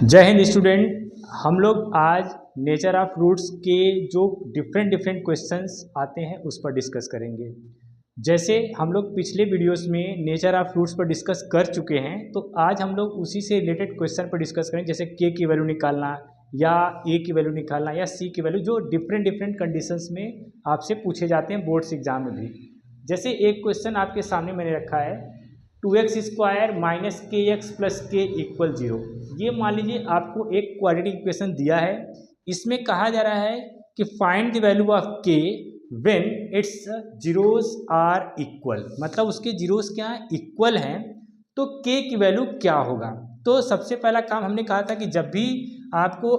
जय हिंद स्टूडेंट। हम लोग आज नेचर ऑफ फ्रूट्स के जो डिफरेंट क्वेश्चंस आते हैं उस पर डिस्कस करेंगे। जैसे हम लोग पिछले वीडियोस में नेचर ऑफ फ्रूट्स पर डिस्कस कर चुके हैं, तो आज हम लोग उसी से रिलेटेड क्वेश्चन पर डिस्कस करेंगे, जैसे के की वैल्यू निकालना या ए की वैल्यू निकालना या सी की वैल्यू, जो डिफरेंट कंडीशंस में आपसे पूछे जाते हैं बोर्ड्स एग्जाम में भी। जैसे एक क्वेश्चन आपके सामने मैंने रखा है 2x स्क्वायर माइनस के एक्स प्लस के इक्वल 0। ये मान लीजिए आपको एक क्वाड्रेटिक इक्वेशन दिया है। इसमें कहा जा रहा है कि find the value of K when its zeros are equal, मतलब उसके जीरोस क्या हैं, इक्वल हैं, तो के की वैल्यू क्या होगा। तो सबसे पहला काम हमने कहा था कि जब भी आपको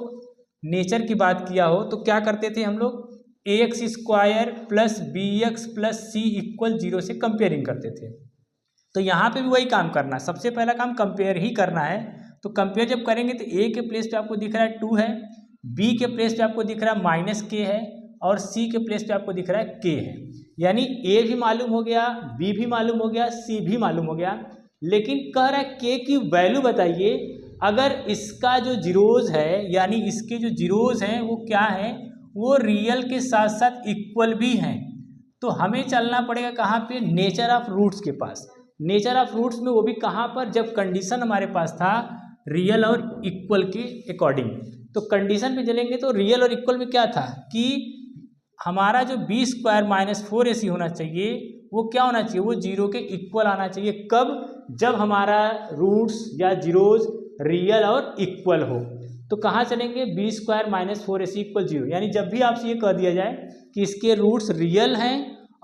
नेचर की बात किया हो तो क्या करते थे हम लोग, A X square plus B X plus C equal 0 से कंपेयरिंग करते थे। तो यहाँ पे भी वही काम करना है, सबसे पहला काम कंपेयर ही करना है। तो कंपेयर जब करेंगे तो ए के प्लेस पे आपको दिख रहा है 2 है, बी के प्लेस पे आपको दिख रहा है माइनस के है, और सी के प्लेस पे आपको दिख रहा है के है। यानी ए भी मालूम हो गया, बी भी मालूम हो गया, सी भी मालूम हो गया, लेकिन कह रहा है के की वैल्यू बताइए अगर इसका जो जीरोज है, यानी इसके जो जीरोज हैं वो क्या है, वो रियल के साथ साथ इक्वल भी हैं। तो हमें चलना पड़ेगा कहाँ पे, नेचर ऑफ रूट्स के पास। नेचर ऑफ रूट्स में वो भी कहाँ पर, जब कंडीशन हमारे पास था रियल और इक्वल के अकॉर्डिंग। तो कंडीशन पे चलेंगे तो रियल और इक्वल में क्या था कि हमारा जो बी स्क्वायर माइनस 4ac होना चाहिए वो क्या होना चाहिए, वो 0 के इक्वल आना चाहिए। कब, जब हमारा रूट्स या जीरोज रियल और इक्वल हो। तो कहाँ चलेंगे, B square minus 4ac equal 0। यानी जब भी आपसे ये कह दिया जाए कि इसके रूट्स रियल हैं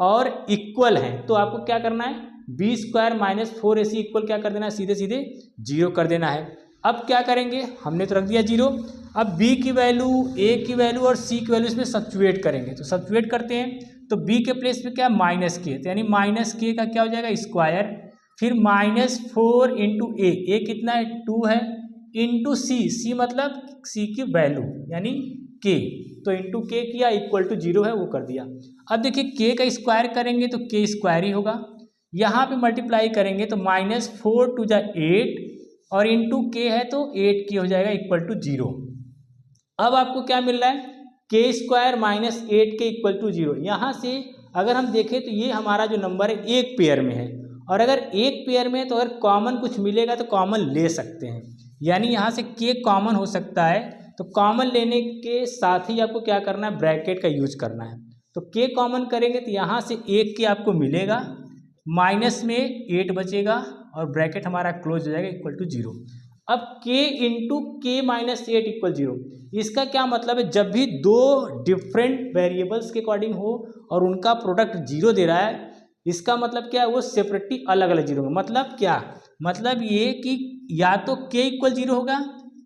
और इक्वल हैं, तो आपको क्या करना है, B square minus 4ac equal क्या कर देना है, सीधे सीधे 0 कर देना है। अब क्या करेंगे, हमने तो रख दिया 0। अब b की वैल्यू, a की वैल्यू और c की वैल्यू इसमें सब्स्टिट्यूट करेंगे। तो सब्स्टिट्यूट करते हैं तो b के प्लेस पे क्या, माइनस के, तो यानी माइनस के का क्या हो जाएगा, स्क्वायर, फिर माइनस 4 इंटू ए कितना है 2 है, इंटू सी मतलब c की वैल्यू यानी k, तो इंटू के किया इक्वल टू 0 है वो कर दिया। अब देखिए k का स्क्वायर करेंगे तो k स्क्वायर ही होगा, यहाँ पे मल्टीप्लाई करेंगे तो माइनस 4 टू जा 8 और इंटू के है तो 8 की हो जाएगा इक्वल टू 0। अब आपको क्या मिल रहा है, के स्क्वायर माइनस 8 के इक्वल टू 0। यहाँ से अगर हम देखें तो ये हमारा जो नंबर है एक पेयर में है, और अगर एक पेयर में है तो अगर कॉमन कुछ मिलेगा तो कॉमन ले सकते हैं। यानी यहाँ से के कॉमन हो सकता है, तो कॉमन लेने के साथ ही आपको क्या करना है, ब्रैकेट का यूज करना है। तो के कॉमन करेंगे तो यहाँ से एक के आपको मिलेगा, माइनस में 8 बचेगा और ब्रैकेट हमारा क्लोज हो जाएगा इक्वल टू 0। अब k इंटू के माइनस 8 इक्वल 0, इसका क्या मतलब है, जब भी दो डिफरेंट वेरिएबल्स के अकॉर्डिंग हो और उनका प्रोडक्ट 0 दे रहा है, इसका मतलब क्या है, वो सेपरेटली अलग अलग 0 होंगे। मतलब क्या, मतलब ये कि या तो k इक्वल 0 होगा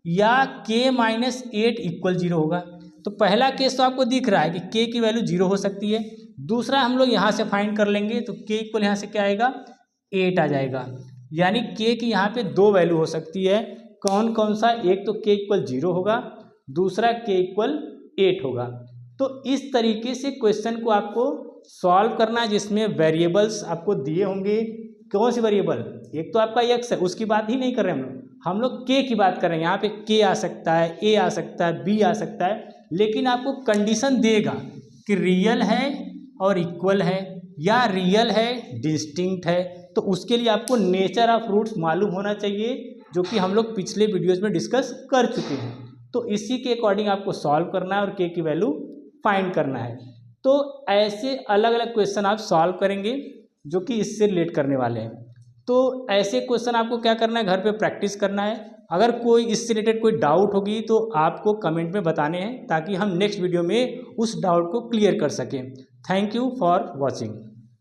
या k माइनस 8 इक्वल 0 होगा। तो पहला केस तो आपको दिख रहा है कि k की वैल्यू 0 हो सकती है। दूसरा हम लोग यहाँ से फाइंड कर लेंगे तो k इक्वल यहाँ से क्या आएगा, 8 आ जाएगा। यानी k की यहाँ पे दो वैल्यू हो सकती है। कौन कौन सा, एक तो k इक्वल 0 होगा, दूसरा k इक्वल 8 होगा। तो इस तरीके से क्वेश्चन को आपको सॉल्व करना है, जिसमें वेरिएबल्स आपको दिए होंगे। कौन से वेरिएबल, एक तो आपका x है, उसकी बात ही नहीं कर रहे हम लोग k की बात कर रहे हैं। यहाँ पे k आ सकता है, a आ सकता है, b आ सकता है, लेकिन आपको कंडीशन देगा कि रियल है और इक्वल है या रियल है डिस्टिंक्ट है। तो उसके लिए आपको नेचर ऑफ रूट्स मालूम होना चाहिए, जो कि हम लोग पिछले वीडियोस में डिस्कस कर चुके हैं। तो इसी के अकॉर्डिंग आपको सॉल्व करना है और के की वैल्यू फाइंड करना है। तो ऐसे अलग अलग क्वेश्चन आप सॉल्व करेंगे जो कि इससे रिलेट करने वाले हैं। तो ऐसे क्वेश्चन आपको क्या करना है, घर पे प्रैक्टिस करना है। अगर कोई इससे रिलेटेड कोई डाउट होगी तो आपको कमेंट में बताने हैं, ताकि हम नेक्स्ट वीडियो में उस डाउट को क्लियर कर सकें। Thank you for watching.